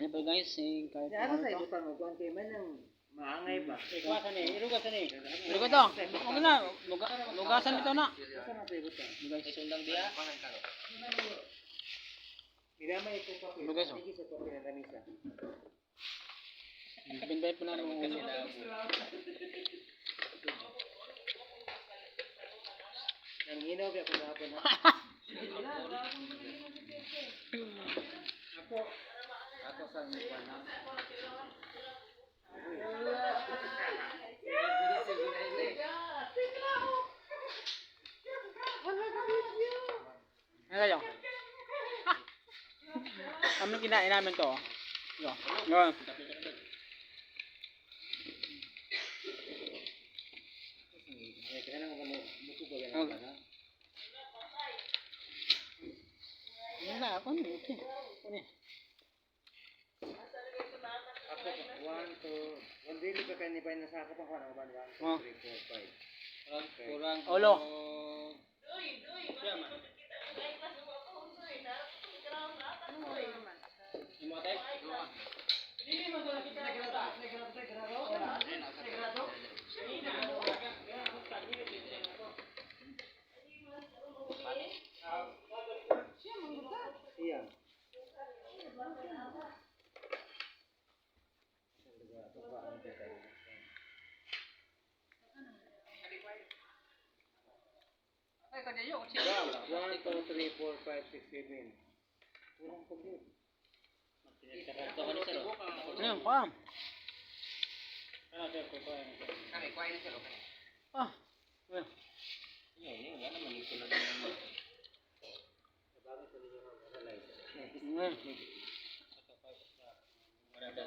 Siyempre guys, kahit Ano sa ibutan mo kuan kay man ang maangay ba? Ikuwasan eh, irugasan eh. Iruga to. Huwag na, lugasan ito na. Asa na sa ibutan? Guys, sundang dia. Pinamay ito pa Ano guys, oh? Sige sa topi ng lamisa. Pinbay po na ng ulo. Nang hinaw biya ko hapon ha. Ako sa kuan na. Ano kayo? Kami kinain namin to. Yun. Kaya nang kamo buko ba yan na? Wala ako ni. Ako Ako 1 2 1 daily pa kay ni pa na sa ako pa kuan ba 1 2 3 4 5. Kurang ulo. Iya. One, two, three, four, five, six, seven. Kurang pa yun. Ano pa? Ah. Well.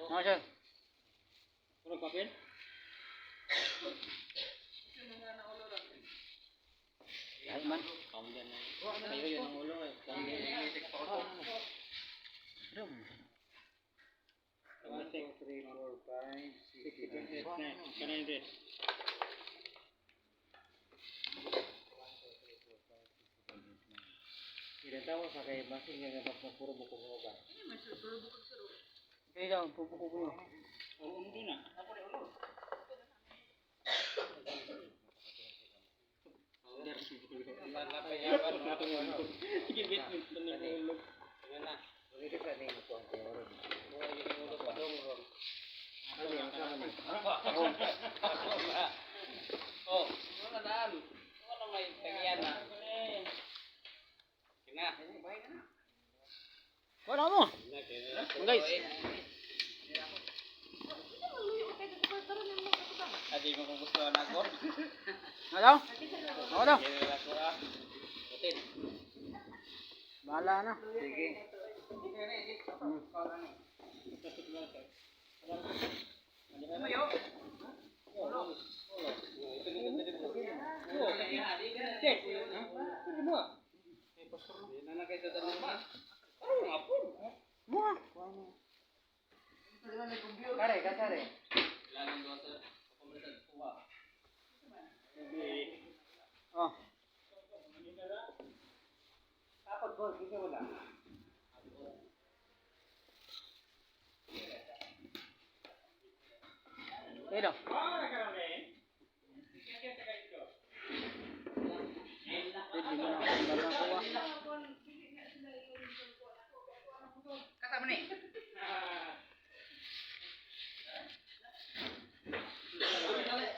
Ano siya? Kurang papel? Ay man. Ayo yun ang ulo eh. One, two, three, four, five, six, seven. Kanan din. Tidak tahu sa kay masing nga dapat puro buko mo ba. Kaya daw, pupuko ko. Oo, hindi na. Ako rin ulo. Sige, bit ulo. Dito sa ning ko ang teoro. Oh, wala daan. Wala may tagyan na. Kina. Wala mo. Guys. Adi mo kung gusto na ako. Ano? Ano? Bahala na. Sige. Kare, kasare. Oh. Apat gol, bisa wala. Pero.